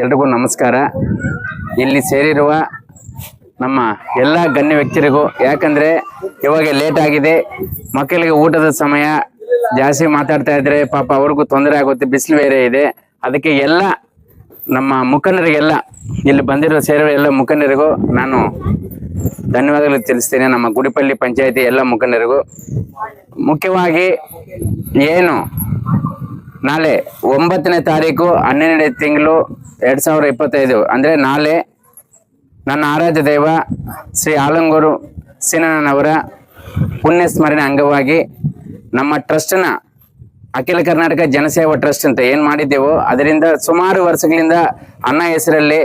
ಎಲ್ರಿಗೂ ನಮಸ್ಕಾರ. ಇಲ್ಲಿ ಸೇರಿರುವ ನಮ್ಮ ಎಲ್ಲ ಗಣ್ಯ ವ್ಯಕ್ತಿರಿಗೂ, ಯಾಕಂದ್ರೆ ಇವಾಗ ಲೇಟ್ ಆಗಿದೆ, ಮಕ್ಕಳಿಗೆ ಊಟದ ಸಮಯ, ಜಾಸ್ತಿ ಮಾತಾಡ್ತಾ ಇದ್ರೆ ಪಾಪ ಅವ್ರಿಗೂ ತೊಂದರೆ ಆಗುತ್ತೆ, ಬಿಸಿಲು ಬೇರೆ ಇದೆ. ಅದಕ್ಕೆ ಎಲ್ಲ ನಮ್ಮ ಮುಖಂಡರಿಗೆಲ್ಲ, ಇಲ್ಲಿ ಬಂದಿರೋ ಸೇರಿರುವ ಎಲ್ಲ ಮುಖಂಡರಿಗೂ ನಾನು ಧನ್ಯವಾದಗಳು ತಿಳಿಸ್ತೇನೆ. ನಮ್ಮ ಗುಡಿಪಲ್ಲಿ ಪಂಚಾಯತಿ ಎಲ್ಲ ಮುಖಂಡರಿಗೂ ಮುಖ್ಯವಾಗಿ ಏನು ನಾಳೆ 9ನೇ ತಾರೀಕು 12ನೇ ತಿಂಗಳು 2025 ಅಂದ್ರೆ ನಾಳೆ ನನ್ನ ಆರಾಧ್ಯ ದೈವ ಶ್ರೀ ಆಲಂಗೂರು ಸೀನಣ್ಣನವರ ಪುಣ್ಯ ಸ್ಮರಣೆ ಅಂಗವಾಗಿ ನಮ್ಮ ಟ್ರಸ್ಟ್ನ ಅಖಿಲ ಕರ್ನಾಟಕ ಜನಸೇವಾ ಟ್ರಸ್ಟ್ ಅಂತ ಏನು ಮಾಡಿದ್ದೇವೋ ಅದರಿಂದ ಸುಮಾರು ವರ್ಷಗಳಿಂದ ಅನ್ನ ಹೆಸರಲ್ಲಿ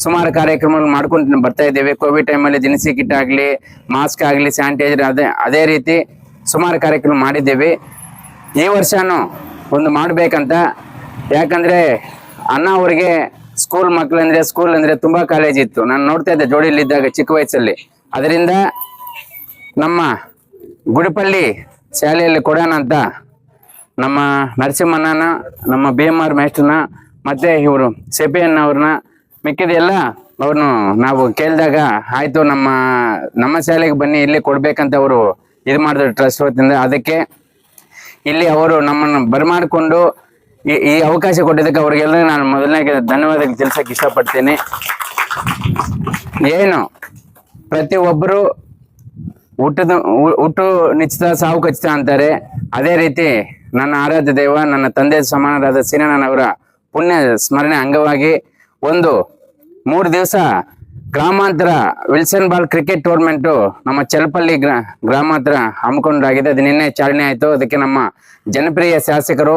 ಸುಮಾರು ಕಾರ್ಯಕ್ರಮಗಳು ಮಾಡ್ಕೊಂಡು ಬರ್ತಾ ಇದ್ದೇವೆ. ಕೋವಿಡ್ ಟೈಮಲ್ಲಿ ದಿನಸಿ ಕಿಟ್ ಆಗಲಿ, ಮಾಸ್ಕ್ ಆಗಲಿ, ಸ್ಯಾನಿಟೈಸರ್ ಅದೇ ರೀತಿ ಸುಮಾರು ಕಾರ್ಯಕ್ರಮ ಮಾಡಿದ್ದೇವೆ. ಈ ವರ್ಷನೂ ಒಂದು ಮಾಡಬೇಕಂತ, ಯಾಕಂದರೆ ಅಣ್ಣ ಅವರಿಗೆ ಸ್ಕೂಲ್ ಅಂದರೆ ತುಂಬ ಕಾಲೇಜ್ ಇತ್ತು. ನಾನು ನೋಡ್ತಾ ಇದ್ದೆ ಜೋಡಿಯಲ್ಲಿದ್ದಾಗ ಚಿಕ್ಕ ವಯಸ್ಸಲ್ಲಿ. ಅದರಿಂದ ನಮ್ಮ ಗುಡಿಪಲ್ಲಿ ಶಾಲೆಯಲ್ಲಿ ಕೊಡೋಣ ಅಂತ ನಮ್ಮ ನರಸಿಂಹಣ್ಣನ, ನಮ್ಮ BMR ಮೇಸ್ಟ್ರನ್ನ, ಮತ್ತು ಇವರು ಸೆಪಿಯನ್ನ ಅವ್ರನ್ನ, ಮಿಕ್ಕಿದೆಲ್ಲ ಅವ್ರನ್ನು ನಾವು ಕೇಳಿದಾಗ ಆಯಿತು ನಮ್ಮ ಶಾಲೆಗೆ ಬನ್ನಿ, ಇಲ್ಲಿ ಕೊಡ್ಬೇಕಂತ ಅವರು ಇದು ಮಾಡಿದ್ರು ಟ್ರಸ್ಟ್ ವತಿಯಿಂದ. ಅದಕ್ಕೆ ಇಲ್ಲಿ ಅವರು ನಮ್ಮನ್ನು ಬರಮಾಡಿಕೊಂಡು ಈ ಅವಕಾಶ ಕೊಟ್ಟಿದ್ದಕ್ಕೆ ಅವರಿಗೆಲ್ಲ ನಾನು ಮೊದಲನೇ ಧನ್ಯವಾದಗಳು ತಿಳಿಸಕ್ಕೆ ಇಷ್ಟಪಡ್ತೀನಿ. ಏನು ಪ್ರತಿಯೊಬ್ಬರು ಹುಟ್ಟು ನಿಶ್ಚಿತ ಸಾವು ಖಚಿತ ಅಂತಾರೆ, ಅದೇ ರೀತಿ ನನ್ನ ಆರಾಧ್ಯ ದೈವ, ನನ್ನ ತಂದೆ ಸಮಾನರಾದ ಸೀನಣ್ಣನವರ ಪುಣ್ಯ ಸ್ಮರಣೆ ಅಂಗವಾಗಿ ಒಂದು 3 ದಿವಸ ಗ್ರಾಮಾಂತರ ವಿಲ್ಸನ್ ಬಾಲ್ ಕ್ರಿಕೆಟ್ ಟೂರ್ನಮೆಂಟು ನಮ್ಮ ಚಲಪಲ್ಲಿ ಗ್ರಾಮಾಂತರ ಹಮ್ಮಿಕೊಂಡಾಗಿದೆ. ಅದು ನಿನ್ನೆ ಚಾಲನೆ ಆಯಿತು. ಅದಕ್ಕೆ ನಮ್ಮ ಜನಪ್ರಿಯ ಶಾಸಕರು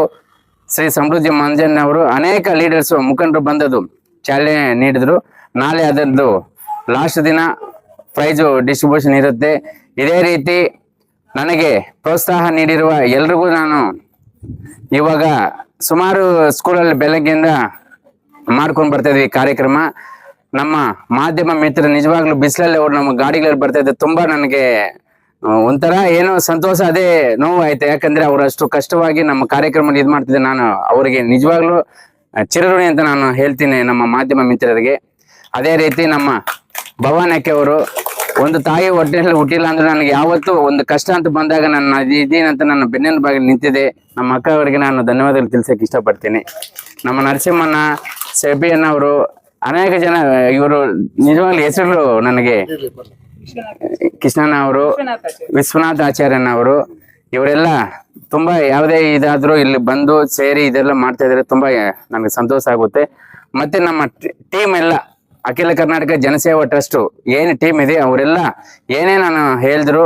ಶ್ರೀ ಸಮೃದ್ಧಿ ಮಂಜನ್ ಅವರು, ಅನೇಕ ಲೀಡರ್ಸು ಮುಖಂಡರು ಬಂದದ್ದು ಚಾಲನೆ ನೀಡಿದ್ರು. ನಾಳೆ ಅದರದ್ದು ಲಾಸ್ಟ್ ದಿನ ಪ್ರೈಜು ಡಿಸ್ಟ್ರಿಬ್ಯೂಷನ್ ಇರುತ್ತೆ. ಇದೇ ರೀತಿ ನನಗೆ ಪ್ರೋತ್ಸಾಹ ನೀಡಿರುವ ಎಲ್ರಿಗೂ ನಾನು ಇವಾಗ ಸುಮಾರು ಸ್ಕೂಲಲ್ಲಿ ಬೆಳಗ್ಗೆಯಿಂದ ಮಾಡ್ಕೊಂಡು ಬರ್ತಾ ಇದ್ವಿ ಕಾರ್ಯಕ್ರಮ. ನಮ್ಮ ಮಾಧ್ಯಮ ಮಿತ್ರ ನಿಜವಾಗ್ಲೂ ಬಿಸಿಲಲ್ಲಿ ಅವ್ರು ನಮ್ಮ ಗಾಡಿಗಳಲ್ಲಿ ಬರ್ತಾ ಇದ್ದೆ, ತುಂಬಾ ನನಗೆ ಒಂಥರ ಏನೋ ಸಂತೋಷ, ಅದೇ ನೋವು ಆಯ್ತು. ಯಾಕಂದ್ರೆ ಅವ್ರು ಅಷ್ಟು ಕಷ್ಟವಾಗಿ ನಮ್ಮ ಕಾರ್ಯಕ್ರಮ ಇದು ಮಾಡ್ತಿದ್ದೆ. ನಾನು ಅವರಿಗೆ ನಿಜವಾಗ್ಲೂ ಚಿರಋಣಿ ಅಂತ ನಾನು ಹೇಳ್ತೀನಿ ನಮ್ಮ ಮಾಧ್ಯಮ ಮಿತ್ರರಿಗೆ. ಅದೇ ರೀತಿ ನಮ್ಮ ಭವಾನಕ್ಕೆ ಅವರು, ಒಂದು ತಾಯಿ ಹೊಟ್ಟೆಯಲ್ಲಿ ಹುಟ್ಟಿಲ್ಲ ಅಂದ್ರೆ ನನಗೆ ಯಾವತ್ತೂ ಒಂದು ಕಷ್ಟ ಅಂತ ಬಂದಾಗ ನನ್ನ ಇದೇನಂತ ನನ್ನ ಬೆನ್ನಿನ ಬಾಗಿಲು ನಿಂತಿದೆ. ನಮ್ಮ ಅಕ್ಕ ಅವರಿಗೆ ನಾನು ಧನ್ಯವಾದಗಳು ತಿಳಿಸಕ್ಕೆ ಇಷ್ಟಪಡ್ತೀನಿ. ನಮ್ಮ ನರಸಿಂಹಣ್ಣ, ಸೆಬಿಯನ್ನ ಅವರು, ಅನೇಕ ಜನ, ಇವರು ನಿಜವಾಗ್ಲೂ ಹೆಸರು ನನಗೆ ಕೃಷ್ಣಣ್ಣ ಅವರು, ವಿಶ್ವನಾಥ ಆಚಾರ್ಯನ ಅವರು, ಇವರೆಲ್ಲ ತುಂಬಾ ಯಾವುದೇ ಇದಾದ್ರೂ ಇಲ್ಲಿ ಬಂದು ಸೇರಿ ಇದೆಲ್ಲ ಮಾಡ್ತಾ ಇದ್ದಾರೆ. ತುಂಬಾ ನನಗೆ ಸಂತೋಷ ಆಗುತ್ತೆ. ಮತ್ತೆ ನಮ್ಮ ಟೀಮ್ ಎಲ್ಲ ಅಖಿಲ ಕರ್ನಾಟಕ ಜನಸೇವಾ ಟ್ರಸ್ಟ್ ಏನು ಟೀಮ್ ಇದೆ ಅವರೆಲ್ಲ ಏನೇ ನಾನು ಹೇಳಿದ್ರು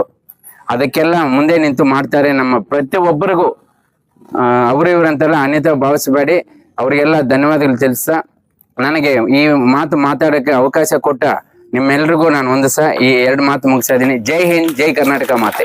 ಅದಕ್ಕೆಲ್ಲ ಮುಂದೆ ನಿಂತು ಮಾಡ್ತಾರೆ. ನಮ್ಮ ಪ್ರತಿಯೊಬ್ಬರಿಗೂ ಅವರು ಇವರಂತೆಲ್ಲ ಅನ್ಯತಾ ಭಾವಿಸಬೇಡಿ, ಅವರಿಗೆಲ್ಲ ಧನ್ಯವಾದಗಳು ತಿಳಿಸ್ತಾ ನನಗೆ ಈ ಮಾತು ಮಾತಾಡೋಕ್ಕೆ ಅವಕಾಶ ಕೊಟ್ಟ ನಿಮ್ಮೆಲ್ರಿಗೂ ನಾನು ಒಂದು ಸಹ ಈ 2 ಮಾತು ಮುಗಿಸ್ತಾ ಇದ್ದೀನಿ. ಜೈ ಹಿಂದ್, ಜೈ ಕರ್ನಾಟಕ ಮಾತೆ.